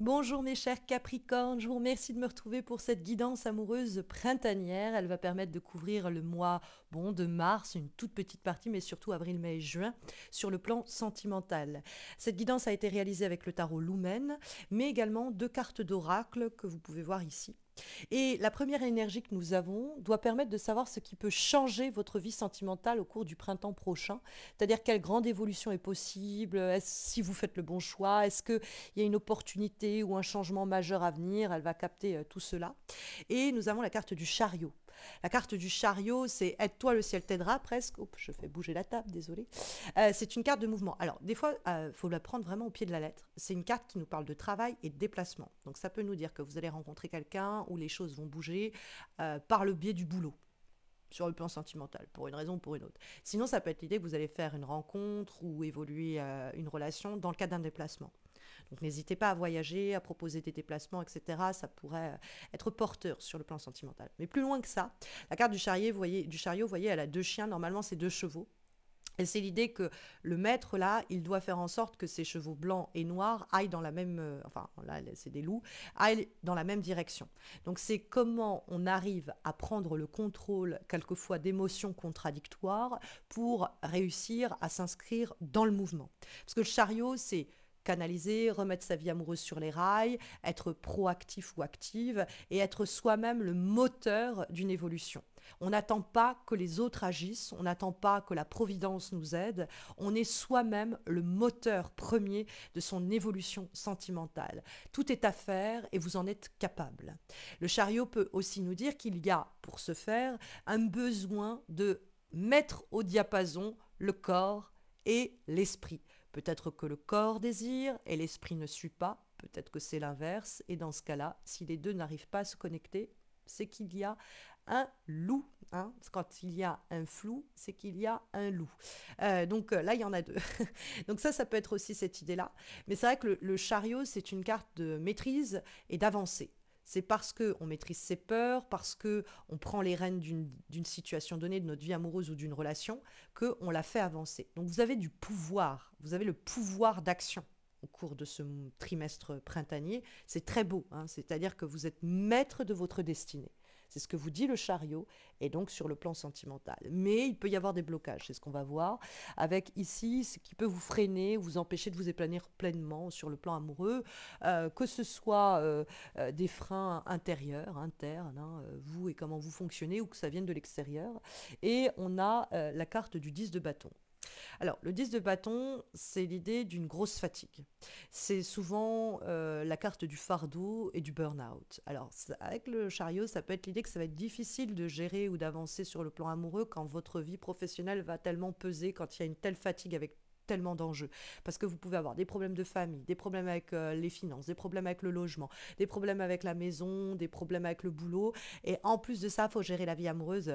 Bonjour mes chers Capricornes, je vous remercie de me retrouver pour cette guidance amoureuse printanière. Elle va permettre de couvrir le mois de mars, une toute petite partie, mais surtout avril, mai et juin, sur le plan sentimental. Cette guidance a été réalisée avec le tarot Lumen, mais également deux cartes d'oracle que vous pouvez voir ici. Et la première énergie que nous avons doit permettre de savoir ce qui peut changer votre vie sentimentale au cours du printemps prochain, c'est-à-dire quelle grande évolution est possible, si vous faites le bon choix, est-ce qu'il y a une opportunité ou un changement majeur à venir, elle va capter tout cela. Et nous avons la carte du chariot. La carte du chariot, c'est aide-toi, le ciel t'aidera presque. Oups, je fais bouger la table, désolé. C'est une carte de mouvement. Alors, des fois, il faut la prendre vraiment au pied de la lettre. C'est une carte qui nous parle de travail et de déplacement. Donc, ça peut nous dire que vous allez rencontrer quelqu'un où les choses vont bouger par le biais du boulot sur le plan sentimental, pour une raison ou pour une autre. Sinon, ça peut être l'idée que vous allez faire une rencontre ou évoluer une relation dans le cadre d'un déplacement. Donc n'hésitez pas à voyager, à proposer des déplacements, etc. Ça pourrait être porteur sur le plan sentimental. Mais plus loin que ça, la carte du chariot, vous voyez, elle a deux chiens, normalement c'est deux chevaux. Et c'est l'idée que le maître, là, il doit faire en sorte que ces chevaux blancs et noirs aillent dans la même... enfin, là, c'est des loups, aillent dans la même direction. Donc, c'est comment on arrive à prendre le contrôle, quelquefois, d'émotions contradictoires pour réussir à s'inscrire dans le mouvement. Parce que le chariot, c'est canaliser, remettre sa vie amoureuse sur les rails, être proactif ou active et être soi-même le moteur d'une évolution. On n'attend pas que les autres agissent, on n'attend pas que la providence nous aide, on est soi-même le moteur premier de son évolution sentimentale. Tout est à faire et vous en êtes capable. Le chariot peut aussi nous dire qu'il y a, pour ce faire, un besoin de mettre au diapason le corps et l'esprit. Peut-être que le corps désire et l'esprit ne suit pas, peut-être que c'est l'inverse, et dans ce cas-là, si les deux n'arrivent pas à se connecter, c'est qu'il y a un loup. Hein. Quand il y a un flou, c'est qu'il y a un loup. Donc là, il y en a deux. Donc ça peut être aussi cette idée-là. Mais c'est vrai que le chariot, c'est une carte de maîtrise et d'avancée. C'est parce qu'on maîtrise ses peurs, parce qu'on prend les rênes d'une situation donnée, de notre vie amoureuse ou d'une relation, qu'on la fait avancer. Donc vous avez du pouvoir, vous avez le pouvoir d'action au cours de ce trimestre printanier. C'est très beau, hein, c'est-à-dire que vous êtes maître de votre destinée. C'est ce que vous dit le chariot, et donc sur le plan sentimental. Mais il peut y avoir des blocages, c'est ce qu'on va voir, avec ici ce qui peut vous freiner, vous empêcher de vous épanouir pleinement sur le plan amoureux, que ce soit des freins intérieurs, internes, hein, vous et comment vous fonctionnez, ou que ça vienne de l'extérieur. Et on a la carte du 10 de bâton. Alors, le 10 de bâton, c'est l'idée d'une grosse fatigue. C'est souvent la carte du fardeau et du burn-out. Alors, avec le chariot, ça peut être l'idée que ça va être difficile de gérer ou d'avancer sur le plan amoureux quand votre vie professionnelle va tellement peser, quand il y a une telle fatigue avec tellement d'enjeux. Parce que vous pouvez avoir des problèmes de famille, des problèmes avec les finances, des problèmes avec le logement, des problèmes avec la maison, des problèmes avec le boulot. Et en plus de ça, il faut gérer la vie amoureuse.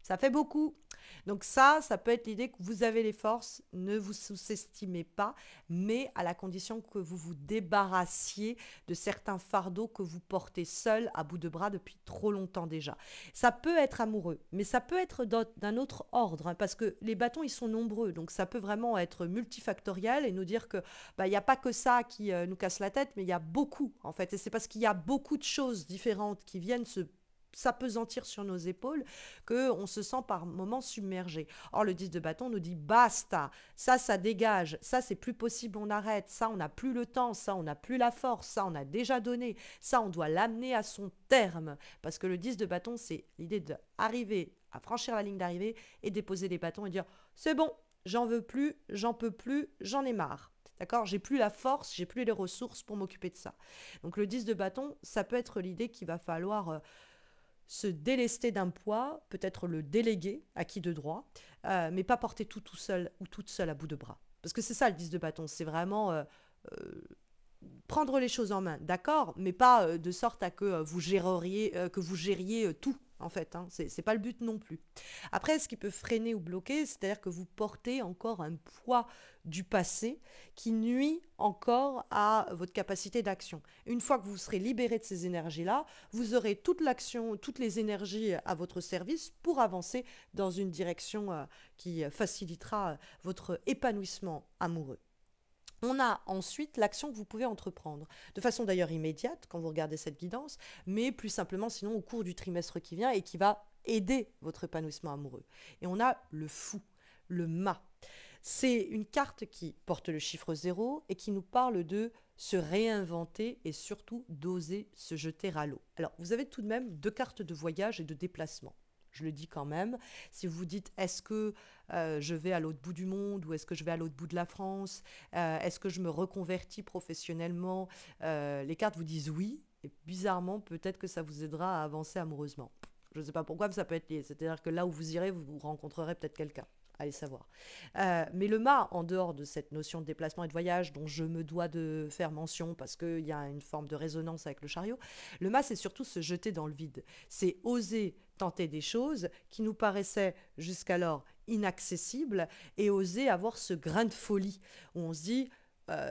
Ça fait beaucoup. Donc ça peut être l'idée que vous avez les forces, ne vous sous-estimez pas, mais à la condition que vous vous débarrassiez de certains fardeaux que vous portez seul à bout de bras depuis trop longtemps déjà. Ça peut être amoureux, mais ça peut être d'un autre ordre, hein, parce que les bâtons, ils sont nombreux, donc ça peut vraiment être multifactoriel et nous dire que il n'y a pas que ça qui nous casse la tête, mais il y a beaucoup, en fait. Et c'est parce qu'il y a beaucoup de choses différentes qui viennent se s'apesantir sur nos épaules qu'on se sent par moments submergé. Or, le 10 de bâton nous dit basta, ça dégage, ça c'est plus possible, on arrête, ça on n'a plus le temps, ça on n'a plus la force, ça on a déjà donné, ça on doit l'amener à son terme. Parce que le 10 de bâton, c'est l'idée d'arriver à franchir la ligne d'arrivée et déposer les bâtons et dire c'est bon, j'en veux plus, j'en peux plus, j'en ai marre. D'accord. J'ai plus la force, j'ai plus les ressources pour m'occuper de ça. Donc le 10 de bâton, ça peut être l'idée qu'il va falloir se délester d'un poids, peut-être le déléguer à qui de droit, mais pas porter tout seul ou toute seule à bout de bras. Parce que c'est ça le 10 de bâton, c'est vraiment euh, prendre les choses en main, d'accord, mais pas de sorte à que vous gériez tout. En fait, hein, c'est pas le but non plus. Après, ce qui peut freiner ou bloquer, c'est-à-dire que vous portez encore un poids du passé qui nuit encore à votre capacité d'action. Une fois que vous serez libéré de ces énergies-là, vous aurez toute l'action, toutes les énergies à votre service pour avancer dans une direction qui facilitera votre épanouissement amoureux. On a ensuite l'action que vous pouvez entreprendre, de façon d'ailleurs immédiate quand vous regardez cette guidance, mais plus simplement sinon au cours du trimestre qui vient et qui va aider votre épanouissement amoureux. Et on a le fou, le mât. C'est une carte qui porte le chiffre 0 et qui nous parle de se réinventer et surtout d'oser se jeter à l'eau. Alors, vous avez tout de même deux cartes de voyage et de déplacement. Je le dis quand même. Si vous vous dites, est-ce que je vais à l'autre bout du monde ou est-ce que je vais à l'autre bout de la France, est-ce que je me reconvertis professionnellement, les cartes vous disent oui. Et bizarrement, peut-être que ça vous aidera à avancer amoureusement. Je ne sais pas pourquoi, mais ça peut être lié. C'est-à-dire que là où vous irez, vous rencontrerez peut-être quelqu'un. Allez savoir. Mais le mât, en dehors de cette notion de déplacement et de voyage dont je me dois de faire mention parce qu'il y a une forme de résonance avec le chariot, le mât, c'est surtout se jeter dans le vide. C'est oser tenter des choses qui nous paraissaient jusqu'alors inaccessibles et oser avoir ce grain de folie où on se dit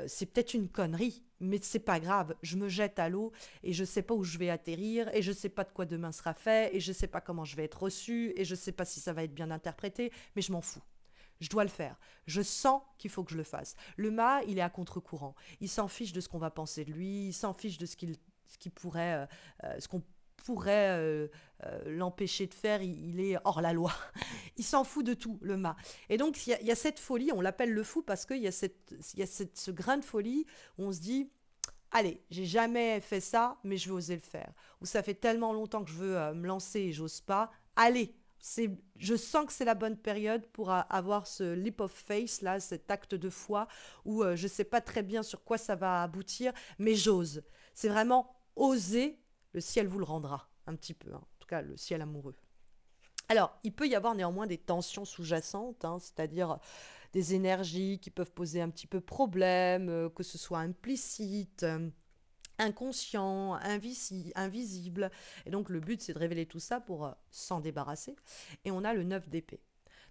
c'est peut-être une connerie, mais c'est pas grave, je me jette à l'eau et je sais pas où je vais atterrir et je sais pas de quoi demain sera fait et je sais pas comment je vais être reçu et je sais pas si ça va être bien interprété, mais je m'en fous. Je dois le faire. Je sens qu'il faut que je le fasse. Le mât, il est à contre-courant. Il s'en fiche de ce qu'on va penser de lui, il s'en fiche de ce qu'il pourrait, ce qu'on pourrait l'empêcher de faire, il est hors la loi. Il s'en fout de tout, le mât. Et donc, il y a cette folie, on l'appelle le fou parce qu'il y a, ce grain de folie où on se dit, allez, j'ai jamais fait ça, mais je vais oser le faire. Ou ça fait tellement longtemps que je veux me lancer et j'ose pas. Allez, je sens que c'est la bonne période pour avoir ce leap of faith, là, cet acte de foi, où je sais pas très bien sur quoi ça va aboutir, mais j'ose. C'est vraiment oser, le ciel vous le rendra, un petit peu, hein. En tout cas le ciel amoureux. Alors, il peut y avoir néanmoins des tensions sous-jacentes, hein, c'est-à-dire des énergies qui peuvent poser un petit peu problème, que ce soit implicite, inconscient, invisible. Et donc, le but, c'est de révéler tout ça pour s'en débarrasser. Et on a le 9 d'épée.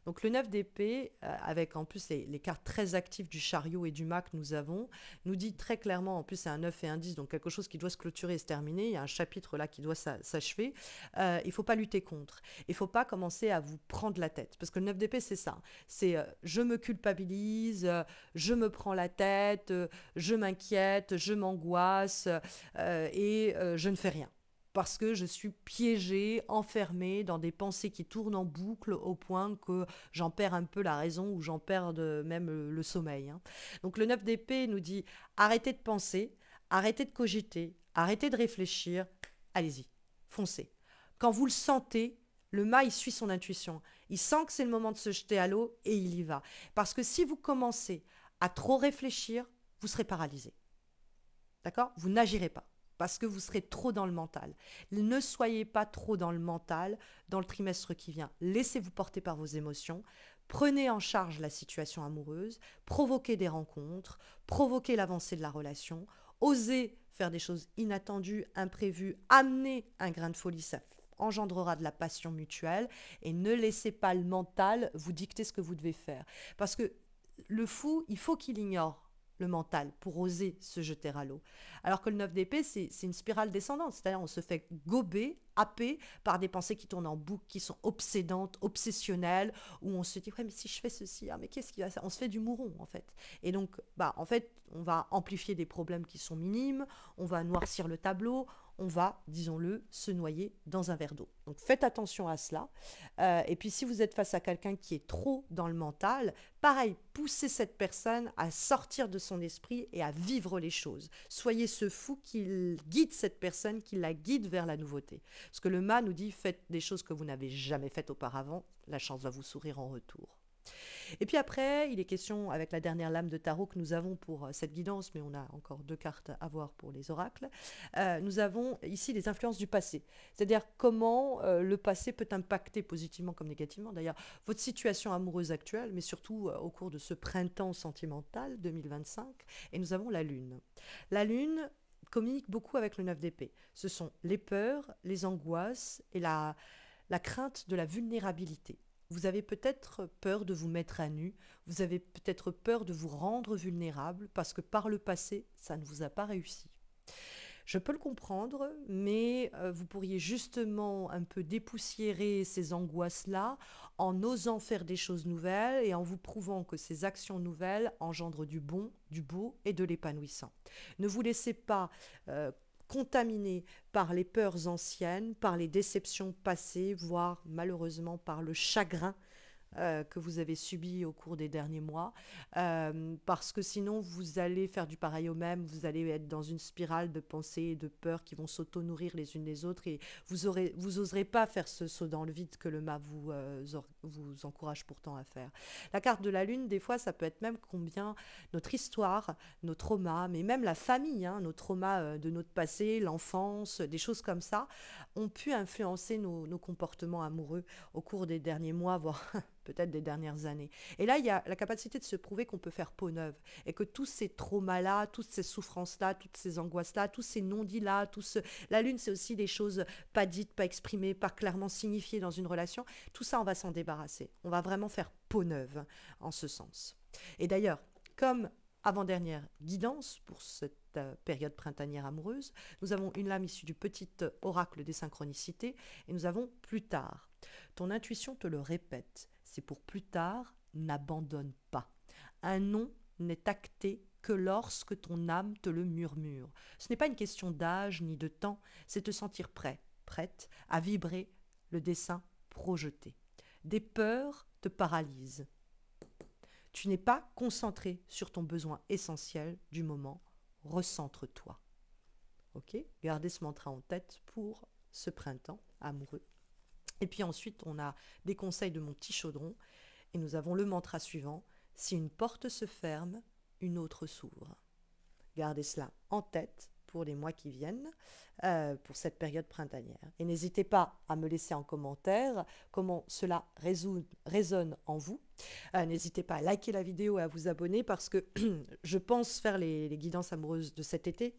Donc le 9 d'épée, avec en plus les cartes très actives du chariot et du mât que nous avons, nous dit très clairement, en plus c'est un 9 et un 10, donc quelque chose qui doit se clôturer et se terminer, il y a un chapitre là qui doit s'achever, il ne faut pas lutter contre, il ne faut pas commencer à vous prendre la tête, parce que le 9 d'épée c'est ça, c'est je me culpabilise, je me prends la tête, je m'inquiète, je m'angoisse et je ne fais rien parce que je suis piégée, enfermée dans des pensées qui tournent en boucle au point que j'en perds un peu la raison ou j'en perds même le sommeil, hein. Donc le 9 d'épée nous dit arrêtez de penser, arrêtez de cogiter, arrêtez de réfléchir, allez-y, foncez. Quand vous le sentez, le mât, il suit son intuition. Il sent que c'est le moment de se jeter à l'eau et il y va. Parce que si vous commencez à trop réfléchir, vous serez paralysé. D'accord? Vous n'agirez pas parce que vous serez trop dans le mental. Ne soyez pas trop dans le mental dans le trimestre qui vient. Laissez-vous porter par vos émotions. Prenez en charge la situation amoureuse, provoquez des rencontres, provoquez l'avancée de la relation, osez faire des choses inattendues, imprévues, amenez un grain de folie, ça engendrera de la passion mutuelle et ne laissez pas le mental vous dicter ce que vous devez faire. Parce que le fou, il faut qu'il ignore le mental pour oser se jeter à l'eau. Alors que le 9 d'épée, c'est une spirale descendante, c'est-à-dire on se fait gober, happer par des pensées qui tournent en boucle, qui sont obsédantes, obsessionnelles, où on se dit ouais mais si je fais ceci, ah, mais qu'est-ce qui va ça? On se fait du mouron en fait. Et donc en fait on va amplifier des problèmes qui sont minimes, on va noircir le tableau, on va, disons-le, se noyer dans un verre d'eau. Donc faites attention à cela. Et puis si vous êtes face à quelqu'un qui est trop dans le mental, pareil, poussez cette personne à sortir de son esprit et à vivre les choses. Soyez ce fou qui guide cette personne, qui la guide vers la nouveauté. Parce que le mât nous dit faites des choses que vous n'avez jamais faites auparavant, la chance va vous sourire en retour. Et puis après, il est question, avec la dernière lame de tarot que nous avons pour cette guidance, mais on a encore deux cartes à voir pour les oracles, nous avons ici les influences du passé. C'est-à-dire comment le passé peut impacter positivement comme négativement, d'ailleurs, votre situation amoureuse actuelle, mais surtout au cours de ce printemps sentimental 2025. Et nous avons la Lune. La Lune communique beaucoup avec le 9 d'épée. Ce sont les peurs, les angoisses et la crainte de la vulnérabilité. Vous avez peut-être peur de vous mettre à nu, vous avez peut-être peur de vous rendre vulnérable parce que par le passé, ça ne vous a pas réussi. Je peux le comprendre, mais vous pourriez justement un peu dépoussiérer ces angoisses-là en osant faire des choses nouvelles et en vous prouvant que ces actions nouvelles engendrent du bon, du beau et de l'épanouissant. Ne vous laissez pas contaminer par les peurs anciennes, par les déceptions passées, voire malheureusement par le chagrin que vous avez subi au cours des derniers mois, parce que sinon vous allez faire du pareil au même, vous allez être dans une spirale de pensées et de peurs qui vont s'auto-nourrir les unes les autres et vous oserez pas faire ce saut dans le vide que le mât vous encourage pourtant à faire. La carte de la lune, des fois, ça peut être même combien notre histoire, nos traumas, mais même la famille, hein, nos traumas de notre passé, l'enfance, des choses comme ça, ont pu influencer nos comportements amoureux au cours des derniers mois, voire peut-être des dernières années. Et là, il y a la capacité de se prouver qu'on peut faire peau neuve et que tous ces traumas-là, toutes ces souffrances-là, toutes ces angoisses-là, tous ces non-dits-là, la lune, c'est aussi des choses pas dites, pas exprimées, pas clairement signifiées dans une relation. Tout ça, on va s'en débarrasser. On va vraiment faire peau neuve en ce sens. Et d'ailleurs, comme avant-dernière guidance pour cette période printanière amoureuse, nous avons une lame issue du petit oracle des synchronicités et nous avons plus tard. Ton intuition te le répète, c'est pour plus tard, n'abandonne pas. Un non n'est acté que lorsque ton âme te le murmure. Ce n'est pas une question d'âge ni de temps, c'est te sentir prêt, prête à vibrer le dessin projeté. Des peurs te paralysent. Tu n'es pas concentré sur ton besoin essentiel du moment. Recentre-toi. Ok ? Gardez ce mantra en tête pour ce printemps amoureux. Et puis ensuite, on a des conseils de mon petit chaudron. Et nous avons le mantra suivant. Si une porte se ferme, une autre s'ouvre. Gardez cela en tête pour les mois qui viennent, pour cette période printanière. Et n'hésitez pas à me laisser en commentaire comment cela résonne en vous. N'hésitez pas à liker la vidéo et à vous abonner parce que je pense faire les guidances amoureuses de cet été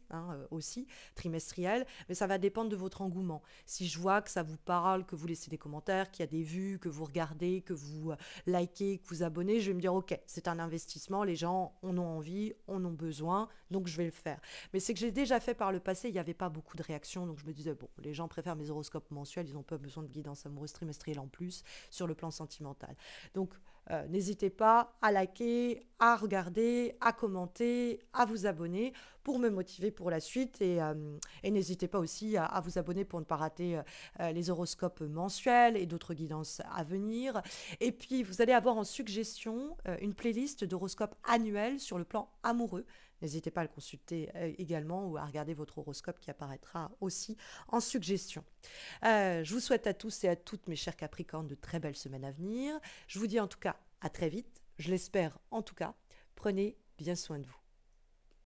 aussi, trimestrielles, mais ça va dépendre de votre engouement. Si je vois que ça vous parle, que vous laissez des commentaires, qu'il y a des vues, que vous regardez, que vous likez, que vous abonnez, je vais me dire ok, c'est un investissement, les gens en ont envie, en ont besoin, donc je vais le faire. Mais c'est que j'ai déjà fait par le passé, il n'y avait pas beaucoup de réactions, donc je me disais bon, les gens préfèrent mes horoscopes mensuels, ils n'ont pas besoin de guidance amoureuse trimestrielle en plus sur le plan sentimental. Donc n'hésitez pas à liker, à regarder, à commenter, à vous abonner pour me motiver pour la suite et n'hésitez pas aussi à vous abonner pour ne pas rater les horoscopes mensuels et d'autres guidances à venir. Et puis vous allez avoir en suggestion une playlist d'horoscopes annuels sur le plan amoureux. N'hésitez pas à le consulter également ou à regarder votre horoscope qui apparaîtra aussi en suggestion. Je vous souhaite à tous et à toutes, mes chers Capricornes, de très belles semaines à venir. Je vous dis en tout cas à très vite, je l'espère en tout cas. Prenez bien soin de vous.